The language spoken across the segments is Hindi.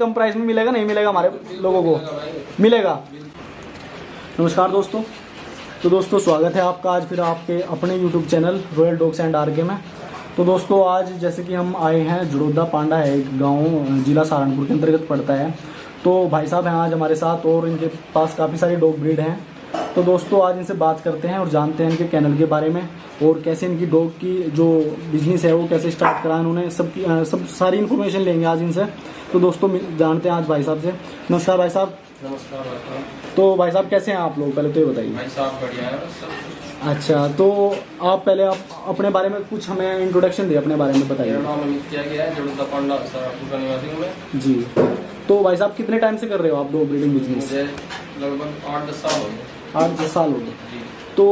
कम प्राइस में मिलेगा, नहीं मिलेगा हमारे लोगों को? मिलेगा। नमस्कार दोस्तों, तो दोस्तों स्वागत है आपका आज फिर आपके अपने YouTube channel Royal Dogs and RK में। तो दोस्तों आज जैसे कि हम आए हैं जड़ोदा पांडा है एक गांव जिला सहारनपुर के अंतर्गत पड़ता है। तो भाई साहब हैं आज हमारे साथ और इनके पास काफ़ी सारी डॉग ब्रीड हैं। तो दोस्तों आज इनसे बात करते हैं और जानते हैं इनके कennel के बारे में और कैसे इनकी डॉग की जो बिजनेस है वो कैसे स्टार्ट करा उन्होंने, सब सारी इन्फॉर्मेशन लेंगे आज इनसे। तो दोस्तों जानते हैं आज भाई साहब से। नमस्कार भाई साहब। नमस्कार। तो भाई साहब कैसे हैं आप लोग, पहले तो ये बताइए। भाई साहब बढ़िया है सब। अच्छा, तो आप पहले आप अपने बारे में कुछ हमें इंट्रोडक्शन दे, अपने बारे में बताइए। मेरा नाम अमित किया गया है, जड़ोदा पांडा सहारनपुर का निवासी हूँ मैं। जी, तो भाई साहब कितने टाइम से कर रहे हो आप डॉग ब्रीडिंग बिजनेस? मुझे लगभग 8-10 साल हो गए। 8-10 साल हो गए। जी तो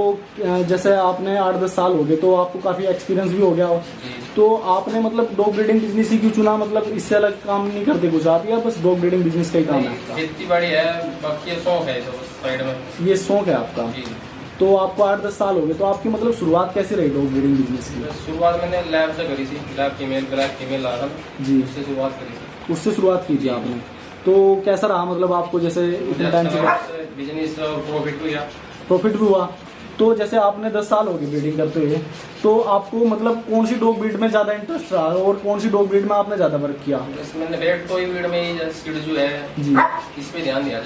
जैसे आपने 8-10 साल हो गए तो आपको काफ़ी एक्सपीरियंस भी हो गया हो। जी। तो आपने मतलब डॉग ब्रीडिंग बिजनेस ही क्यों चुना? मतलब इससे अलग काम नहीं करते कुछ आप, या बस डॉग ब्रीडिंग बिजनेस का ही काम है आपका? खेती बाड़ी है, बाकी ये शौक है तो साइड में। ये शौक है आपका। जी। तो आपको 8-10 साल हो गए, तो आपकी मतलब शुरुआत कैसे रही डॉग ब्रीडिंग बिजनेस की? शुरुआत मैंने लैब से करी थी, लैब फीमेल ब्लैक फीमेल ला था जी, उससे शुरुआत करी थी। उससे शुरुआत की थी आपने। तो कैसा रहा मतलब आपको, जैसे इतने टाइम से बिजनेस प्रॉफिट हुआ? प्रॉफिट भी हुआ? तो जैसे आपने 10 साल हो गए ब्रीडिंग करते हुए, तो आपको मतलब कौन सी डॉग ब्रीड में ज़्यादा इंटरेस्ट रहा और कौन सी डॉग ब्रीड में आपने ज़्यादा वर्क किया? मैंने रेड टॉय ब्रीड में ही शिट्जू है जी, इस पे ध्यान दिया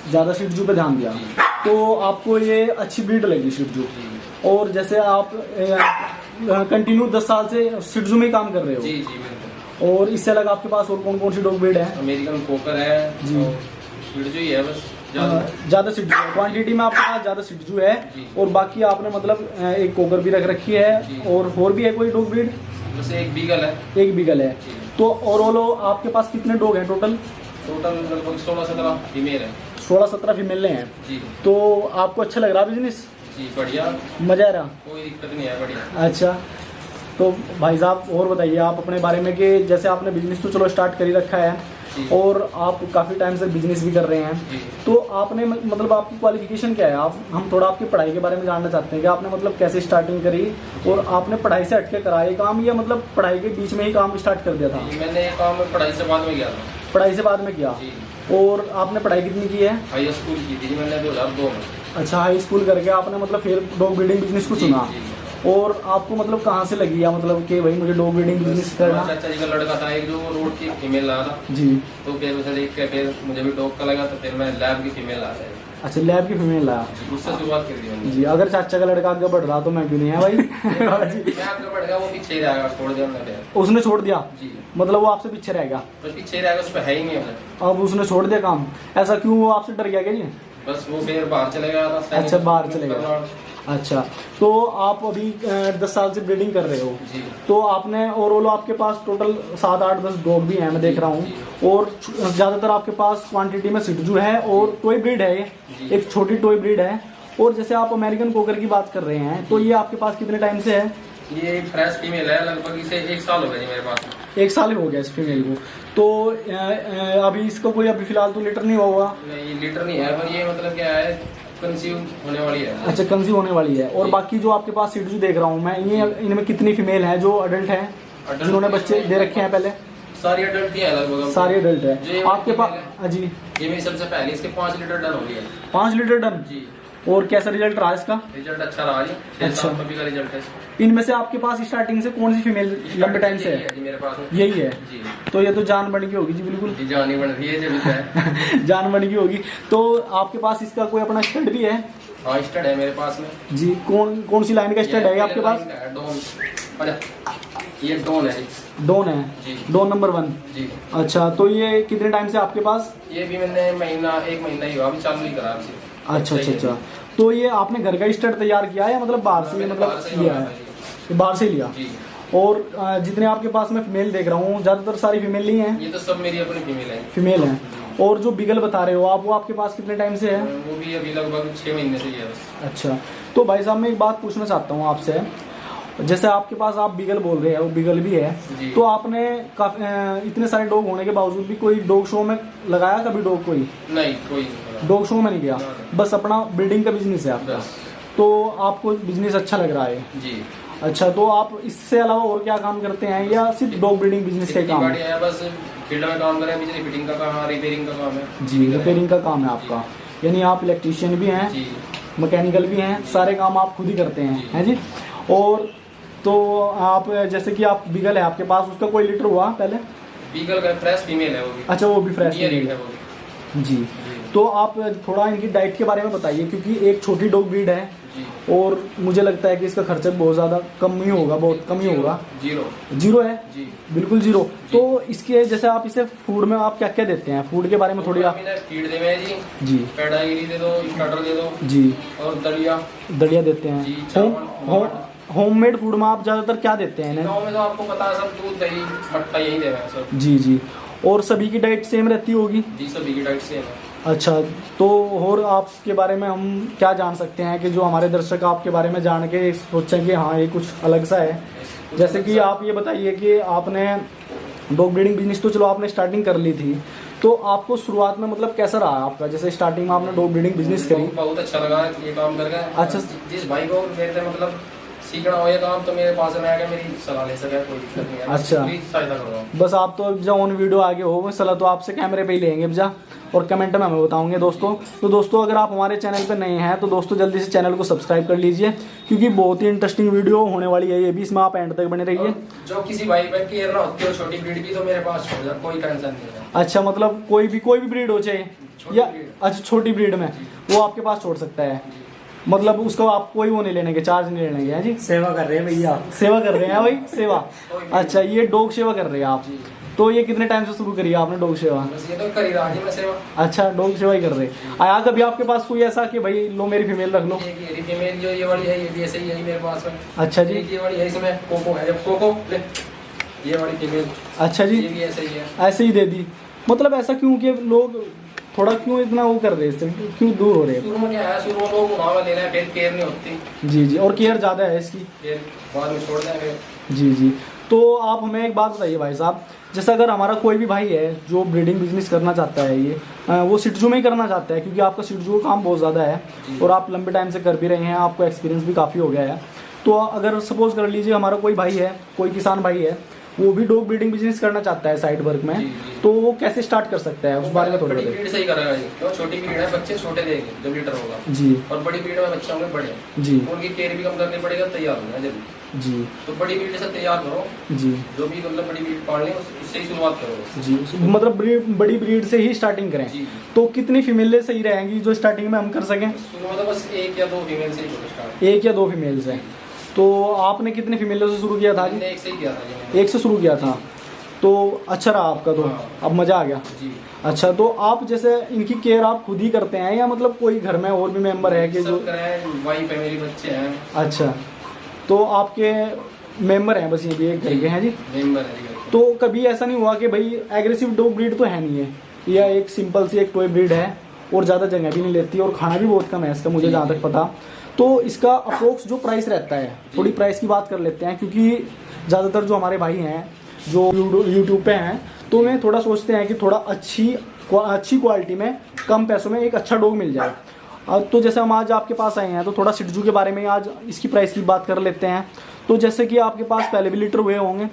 ज़्यादा शिट्जू पे ध्यान दिया। तो आपको ये अच्छी ब्रीड लगी शिट्जू। और जैसे आप कंटिन्यू 10 साल से शिट्जू में ही काम कर रहे हो? जी जी बिल्कुल। और इससे अलग आपके पास और कौन कौन सी डॉग ब्रीड है? अमेरिकन कोकर है जी। शिट्जू ही है बस। ज़्यादा शिट्जू है, क्वांटिटी में आपके पास ज़्यादा शिट्जू है। जी। और बाकी आपने मतलब एक कोकर भी रख रखी है। जी। और भी है कोई डॉग ब्रीड? बस एक बीगल है। एक बीगल है। जी। तो ओवरऑल आपके पास कितने डॉग हैं टोटल? टोटल लगभग 16-17 फीमेल है। 16-17 फीमेल हैं। जी तो आपको अच्छा लग रहा बिजनेस? जी बढ़िया, मजा आ रहा? कोई दिक्कत नहीं है, बढ़िया। अच्छा, तो भाई साहब और बताइए आप अपने बारे में कि जैसे आपने बिजनेस तो चलो स्टार्ट कर ही रखा है जी। और आप काफ़ी टाइम से बिजनेस भी कर रहे हैं। जी। तो आपने मतलब आपकी क्वालिफिकेशन क्या है? हम थोड़ा आपकी पढ़ाई के बारे में जानना चाहते हैं कि आपने मतलब कैसे स्टार्टिंग करी और आपने पढ़ाई से हटके करा ये काम, या मतलब पढ़ाई के बीच में ही काम स्टार्ट कर दिया था? मैंने ये काम पढ़ाई से बाद में किया था। पढ़ाई से बाद में किया। जी। और आपने पढ़ाई कितनी की है? हाई स्कूल की थी मैंने 2002 में। अच्छा, हाई स्कूल करके आपने मतलब फिर डॉग ब्रीडिंग बिजनेस को चुना। जी। और आपको मतलब कहाँ से लगी या मतलब कि भाई मुझे डॉग ब्रीडिंग बिजनेस करना? चाचा जी का लड़का था एक जो रोड की फीमेल ला था। जी। तो फिर उसे देख के फिर मुझे भी डॉग का लगा, तो फिर मैं लैब की फीमेल ला रहा। अच्छा, लैब की फीमेल लाया। उससे शुरुआत कर दी मैंने। जी, अगर चाचा का लड़का आगे बढ़ रहा तो मैं क्यों नहीं है भाई। मैं आगे बढ़ गया, वो पीछे ही रहेगा, छोड़ दिया मैंने। उसने छोड़ दिया? जी। मतलब वो आपसे पीछे रह गया? तो पीछे ही रहेगा, उस पर है ही नहीं है। अब उसने छोड़ दिया काम, ऐसा क्यों? वो आपसे डर गया क्या जी? बस वो फिर बाहर चले गया था। अच्छा, बाहर चले गया। अच्छा, तो आप अभी 10 साल से ब्रीडिंग कर रहे हो। जी। तो आपने ओवरऑल आपके पास टोटल 7-8-10 डॉग भी हैं मैं देख रहा हूँ। और ज़्यादातर आपके पास क्वांटिटी में शिट्जू है और टॉय ब्रीड है, ये एक छोटी टॉय ब्रीड है। और जैसे आप अमेरिकन कोकर की बात कर रहे हैं, तो ये आपके पास कितने टाइम से है? ये फ्रेश फीमेल है, लगभग इसे 1 साल हो गया जी मेरे पास। 1 साल ही हो गया इस फीमेल को। तो अभी इसका कोई अभी फिलहाल तो लीटर नहीं हुआ? नहीं लीटर नहीं है, पर ये मतलब क्या है, कंसीव होने वाली है। अच्छा, कंसीव होने वाली है। और बाकी जो आपके पास शिट्जू देख रहा हूँ मैं, ये इनमें कितनी फीमेल है जो अडल्ट है, जिन्होंने बच्चे दे रखे हैं पहले? सारी अडल्ट ही है लगभग। सारी अडल्ट है आपके पास? जी। ये मेरी सबसे पहले इसके 5 लीटर डन हो गया। 5 लीटर डन? जी। और कैसा रिजल्ट रहा इसका? रिजल्ट अच्छा रहा जी। अच्छा। अभी का रिजल्ट है। इनमें से आपके पास स्टार्टिंग से कौन सी फीमेल लंबे टाइम से है? जी मेरे पास यही है। जी। तो ये तो जान बन की होगी जी, बिल्कुल जी जान ही बन रही है जब है। जान बन की होगी। तो आपके पास इसका कोई अपना स्टड भी है? हाँ स्टड है मेरे पास में जी। कौन सी लाइन का स्टड है आपके पास? डॉन। ये डॉन है। डॉन है जी। Don number 1। जी। अच्छा, तो ये कितने टाइम से आपके पास? ये भी मैंने 1 महीना ही हुआ, अभी चालू ही करा आपसे। अच्छा। तो ये आपने घर का स्टड तैयार किया है या मतलब बाहर से मतलब लिया है? बाहर से लिया। जी। और जितने आपके पास मैं फीमेल देख रहा हूँ, ज्यादातर सारी फीमेल ही हैं? ये तो सब मेरी अपनी फीमेल है। और जो बिगल बता रहे हो आप, वो आपके पास कितने टाइम से है? वो भी अभी लगभग 6 महीने से ही है बस। अच्छा, तो भाई साहब मैं एक बात पूछना चाहता हूँ आपसे। जैसे आपके पास आप बिगल बोल रहे हैं, वो बिगल भी है, तो आपने इतने सारे डॉग होने के बावजूद भी कोई डॉग शो में लगाया कभी डॉग? कोई नहीं, कोई डॉग शो में नहीं गया, बस अपना ब्रीडिंग का बिजनेस है आपका। तो आपको बिजनेस अच्छा लग रहा है जी। अच्छा, तो आप इससे अलावा और क्या काम करते हैं या सिर्फ डॉग ब्रीडिंग बिजनेस का काम है? बस फील्ड में काम कर रहे हैं, बिजली फिटिंग का काम है, रिपेयरिंग का काम है। जी, रिपेयरिंग का काम है आपका, यानी आप इलेक्ट्रीशियन भी हैं, जी मैकेनिकल भी हैं, सारे काम आप खुद ही करते हैं, हैं जी। और तो आप जैसे कि आप बीगल है आपके पास, उसका कोई लीटर हुआ पहले? बीगल का फ्रेश फीमेल है वो भी। अच्छा, वो भी फ्रेश ये रेट है वो भी। जी। तो आप थोड़ा इनकी डाइट के बारे में बताइए, क्योंकि एक छोटी डॉग ब्रीड है जी। और मुझे लगता है कि इसका खर्चा बहुत ज़्यादा कम ही होगा, बहुत कम ही होगा। जीरो है जी, बिल्कुल जीरो। तो इसके जैसे आप इसे फूड में आप क्या क्या देते हैं, फूड के बारे में थोड़ी आप? फीड दे में जी, पेडागिरी दे दो, स्टार्टर दे दो जी, और दलिया देते जी, हैं। चावल, होममेड फूड में आप ज़्यादातर क्या देते हैं इन्हें? गाँव में तो आपको पता है सब दूध दही मट्टा यही दे रहे हैं सब। जी जी। और सभी की डाइट सेम रहती होगी? जी, सभी की डाइट सेम है। अच्छा, तो और आपके बारे में हम क्या जान सकते हैं कि जो हमारे दर्शक आपके बारे में जान के सोचें कि हाँ ये कुछ अलग सा है? जैसे कि आप ये बताइए कि आपने डॉग ब्रीडिंग बिजनेस तो चलो आपने स्टार्टिंग कर ली थी, तो आपको शुरुआत में मतलब कैसा रहा आपका? जैसे स्टार्टिंग में आपने डॉग ब्रीडिंग बिजनेस करी, बहुत अच्छा लगा ये काम करके। अच्छा। जिस भाई को मेरे मतलब सीखना हो ये काम तो मेरे पास में आके मेरी सलाह ले सके, कोई दिक्कत नहीं है। अच्छा। पूरी सहायता करूँगा। बस आप तो जब ऑन वीडियो आगे हो वो सलाह तो आपसे कैमरे पे ही लेंगे जा, और कमेंट में हमें बताओगे दोस्तों। तो दोस्तों अगर आप हमारे चैनल पे नए हैं तो दोस्तों जल्दी से चैनल को सब्सक्राइब कर लीजिए, क्योंकि बहुत ही इंटरेस्टिंग वीडियो होने वाली है ये भी, इसमें आप एंड तक बने रहिए। जो किसी भाई बहन की ना होती हो छोटी ब्रीड की, तो मेरे पास छोड़ जा, कोई टेंशन नहीं है। अच्छा, मतलब कोई भी ब्रीड हो चाहे, छोटी या ब्रीड। अच्छा छोटी ब्रीड में वो आपके पास छोड़ सकता है, मतलब उसको आप कोई वो नहीं लेने के, चार्ज नहीं लेने के, है जी? सेवा कर रहे हैं भैया, सेवा कर रहे हैं भाई, सेवा। अच्छा, ये डॉग सेवा कर रहे हैं आप? जी। तो ये कितने टाइम से शुरू करी है आपने डॉग सेवा? बस ये तो कर ही रहा जी मैं सेवा। अच्छा, डॉग सेवा ही कर रहे हैं। आया कभी आपके पास कोई ऐसा कि भाई लो मेरी फीमेल रख लो? ये फीमेल जो ये वाली है ये भी ऐसे ही है मेरे पास में। अच्छा जी। ये वाली है, इसमें कोको है, जब कोको ले ये वाली फीमेल। अच्छा जी, ये भी ऐसे ही है। ऐसे ही दे दी? मतलब ऐसा क्यों कि लोग थोड़ा क्यों इतना वो कर रहे हैं, क्यों दूर हो रहे हैं? शुरू में क्या है, शुरू में लोग उठावा ले रहे हैं, फिर केयर नहीं होती। जी जी, और केयर ज़्यादा है इसकी? फिर बाद में छोड़ दें फिर। जी जी। तो आप हमें एक बात बताइए भाई साहब, जैसे अगर हमारा कोई भी भाई है जो ब्रीडिंग बिजनेस करना चाहता है, ये वो सिटजू में ही करना चाहता है, क्योंकि आपका सिटजू का काम बहुत ज़्यादा है और आप लंबे टाइम से कर भी रहे हैं, आपको एक्सपीरियंस भी काफ़ी हो गया है। तो अगर सपोज कर लीजिए हमारा कोई भाई है, कोई किसान भाई है, वो भी डॉग ब्रीडिंग बिजनेस करना चाहता है साइड वर्क में, तो वो कैसे स्टार्ट कर सकता है, उस बारे में थोड़ा बड़ी बताइए। ब्रीड से ही करेगा ये, क्यों छोटी ब्रीड है, बच्चे छोटे देंगे जब लीटर होगा जी और बड़ी ब्रीड में बच्चे होंगे बड़े जी उनकी केयर भी कम करनी पड़ेगा, तैयार होना जल्दी। जी तो बड़ी ब्रीड से तैयार करो, जी जो भी मतलब बड़ी ब्रीड पाल लें उससे ही शुरुआत करो। जी, मतलब बड़ी ब्रीड से ही स्टार्टिंग करें। जी। तो कितनी फीमेल सही रहेंगी जो स्टार्टिंग में हम कर सकें? शुरू में तो बस एक या दो फीमेल से ही करो स्टार्ट। एक या दो फीमेल्स हैं। तो आपने कितने फीमेलों से शुरू किया था? मैंने एक से ही किया था जी मैंने। एक से शुरू किया था, तो अच्छा रहा आपका, तो हाँ। अब मज़ा आ गया। जी। अच्छा, तो आप जैसे इनकी केयर आप खुद ही करते हैं या मतलब कोई घर में और भी मेंबर है कि जो? सब कराएं, वाइफ है मेरी, बच्चे हैं। अच्छा, तो आपके मेंबर हैं बस ये भी एक घर के हैं जी? मेंबर है जी। तो कभी ऐसा नहीं हुआ कि भाई एग्रेसिव डॉग ब्रीड तो है नहीं है, या एक सिंपल सी एक टॉय ब्रीड है और ज़्यादा जगह भी नहीं लेती और खाना भी बहुत कम है इसका, मुझे जहाँ तक पता। तो इसका अप्रोक्स जो प्राइस रहता है, थोड़ी प्राइस की बात कर लेते हैं, क्योंकि ज़्यादातर जो हमारे भाई हैं जो यूट्यूब पे हैं, तो वे थोड़ा सोचते हैं कि थोड़ा अच्छी क्वालिटी में कम पैसों में एक अच्छा डॉग मिल जाए। अब तो जैसे हम आज आपके पास आए हैं तो थोड़ा सिटजू के बारे में आज इसकी प्राइस की बात कर लेते हैं। तो जैसे कि आपके पास पहले भी लीटर हुए होंगे,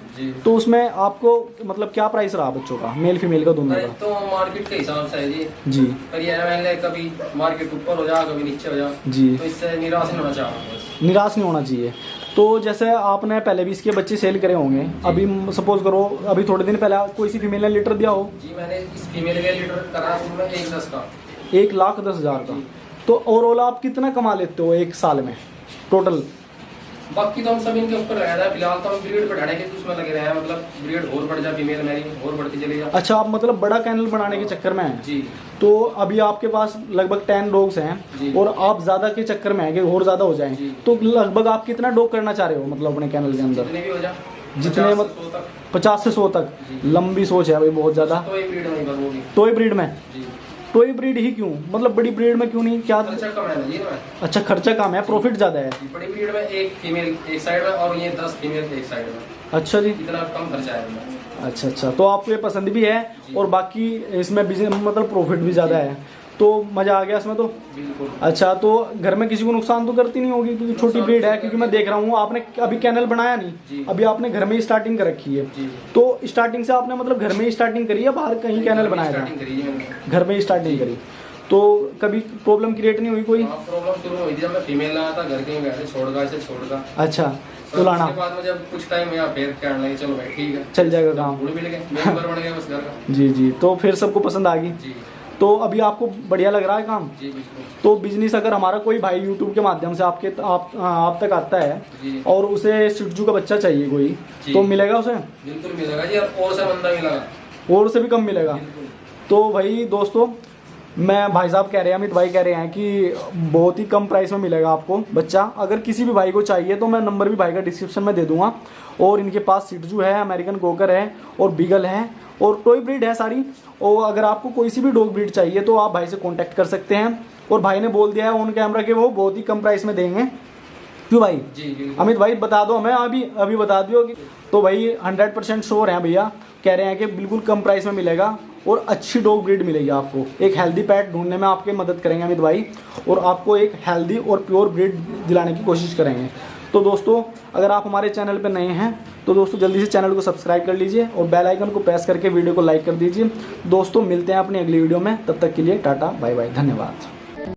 तो उसमें आपको मतलब क्या प्राइस रहा बच्चों का, मेल फीमेल का दोनों का? तो मार्केट के हिसाब से है जी। जी। पर ये मैंने कभी मार्केट ऊपर हो जा, कभी नीचे हो जा जी। तो इससे निराश नहीं होना चाहता, बस निराश नहीं होना चाहिए। तो जैसे आपने पहले भी इसके बच्चे सेल करे होंगे, अभी सपोज करो अभी थोड़े दिन पहले कोई सी फीमेल ने लीटर दिया हो? जी मैंने इस फीमेल का लीटर करा उसमें 1,10 का। 1,10,000 का। तो ओवरऑल आप कितना कमा लेते हो एक साल में टोटल? बाकी तो हम सब इनके ऊपर लगा रहे हैं, फिलहाल तो हम ब्रीड बढ़ाने के उसमें लगे रहे हैं, मतलब ब्रीड और बढ़ जा, फीमेल मेरी और बढ़ती चली जा। अच्छा, आप मतलब बड़ा कैनल बनाने के चक्कर में हैं? जी। तो अभी आपके पास लगभग 10 डॉग्स हैं और आप ज्यादा के चक्कर में हैं कि और ज्यादा हो जाएं, तो लगभग आप कितना डॉग करना चाह रहे हो मतलब अपने कैनल के अंदर? जितने भी हो जा, जितने 50 से 100 तक। लंबी सोच है भाई, बहुत ज्यादा। तो ये ब्रीड नहीं बनूंगी। टॉय ब्रीड में? जी। टॉय ब्रीड ही क्यों, मतलब बड़ी ब्रीड में क्यों नहीं? क्या खर्चा कम है ना जी में। अच्छा, खर्चा कम है, प्रॉफिट ज्यादा है? बड़ी ब्रीड में एक फीमेल एक साइड में और ये 10 फीमेल एक साइड में। अच्छा जी। इतना कम खर्चा है इनमें। अच्छा अच्छा, तो आपको ये पसंद भी है और बाकी इसमें मतलब प्रॉफिट भी ज़्यादा है। तो मज़ा आ गया इसमें तो। बिल्कुल। अच्छा, तो घर में किसी को नुकसान तो करती नहीं होगी क्योंकि छोटी ब्रीड है, क्योंकि मैं देख रहा हूँ आपने अभी कैनल बनाया नहीं, अभी आपने घर में ही स्टार्टिंग कर रखी है। तो स्टार्टिंग से आपने मतलब घर में ही स्टार्टिंग करी है, बाहर कहीं कैनल बनाया था? घर में ही स्टार्टिंग करी। तो कभी प्रॉब्लम क्रिएट नहीं हुई कोई? प्रॉब्लम शुरू हुई थी जब मैं फीमेल लाया था घर के में, छोड़गा इसे छोड़गा। अच्छा, तो लाना उसके बाद में जब कुछ टाइम या फिर कहने लगे चलो भाई ठीक है चल जाएगा काम, मिल गए, मेंबर बन गया बस घर का। जी जी, तो फिर सबको पसंद आ गई। जी तो अभी आपको बढ़िया लग रहा है काम? जी बिल्कुल। तो बिजनेस अगर हमारा कोई भाई यूट्यूब के माध्यम से आप तक आता है जी। और उसे शिटजू का बच्चा चाहिए कोई, तो मिलेगा उसे? बिल्कुल मिलेगा जी, और से बंदा मिलेगा, और से भी कम मिलेगा। बिल्कुल। तो भाई दोस्तों, मैं भाई साहब कह रहे हैं, अमित भाई कह रहे हैं कि बहुत ही कम प्राइस में मिलेगा आपको बच्चा। अगर किसी भी भाई को चाहिए तो मैं नंबर भी भाई का डिस्क्रिप्शन में दे दूंगा। और इनके पास शिटजू है, अमेरिकन कोकर है और बीगल है और टॉय ब्रीड है सारी। और अगर आपको कोई सी भी डॉग ब्रीड चाहिए तो आप भाई से कांटेक्ट कर सकते हैं। और भाई ने बोल दिया है ऑन कैमरा के वो बहुत ही कम प्राइस में देंगे। क्यों भाई? जी अमित भाई बता दो हमें, अभी बता दियो कि तो भाई 100% श्योर हैं भैया, कह रहे हैं कि बिल्कुल कम प्राइस में मिलेगा और अच्छी डॉग ब्रीड मिलेगी आपको। एक हेल्दी पेट ढूंढने में आपकी मदद करेंगे अमित भाई, और आपको एक हेल्दी और प्योर ब्रीड दिलाने की कोशिश करेंगे। तो दोस्तों, अगर आप हमारे चैनल पर नए हैं तो दोस्तों जल्दी से चैनल को सब्सक्राइब कर लीजिए और बेल आइकन को प्रेस करके वीडियो को लाइक कर दीजिए। दोस्तों मिलते हैं अपनी अगली वीडियो में, तब तक के लिए टाटा बाय बाय, धन्यवाद।